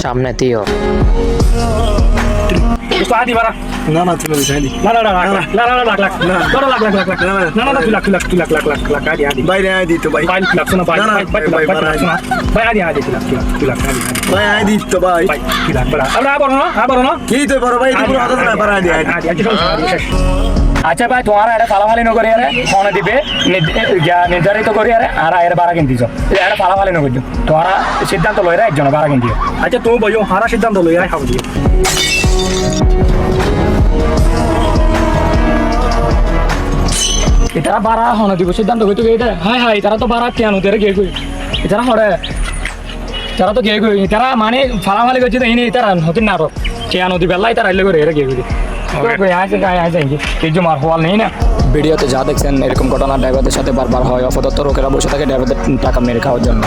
সামনেতেও আদি বাড়া না না চলে যাই দি না লাখ লাখ না বড় লাখ লাখ লাখ লাখ না তুই লাখ আদি বাইরে আই দি তো ভাই ভাই লাখ শোনা ভাই ভাই শোনা ভাই আদি তুই লাখ ভাই আই দি তো ভাই তুই লাখ বড়া আবার না কি তো বড় ভাই পুরো কথা না পারা দি আচ্ছা ভাই তোমার এটা ফালাফালি নকরি আরে ফোনে দিবে নির্ধারিত করি আরে আর এর বাড়া কিনতিছ এটা ফালাফালি নকরি তোমার সিদ্ধান্ত লইরা একজন বাড়া কিনতি আচ্ছা তুমি বইও হারা সিদ্ধান্ত লইরা খাবো দিও এটা বাড়া হনে দিব সিদ্ধান্ত কইতো এটা হাই তারা তো বাড়া কেন দেরে গে কই এটা হরে তারা তো গে কই তারা মানে ফালাফালি করছে তো ইনি তারা হতে না রো কেন দিবে লাই তারা আইলে করে এর গে কই ভিডিওতে যা দেখছেন এরকম ঘটনা ড্রাইভারদের সাথে বারবার হয়। অপদত্ত লোকেরা বসে থাকে ড্রাইভারদের টাকা মেরে খাওয়ার জন্য।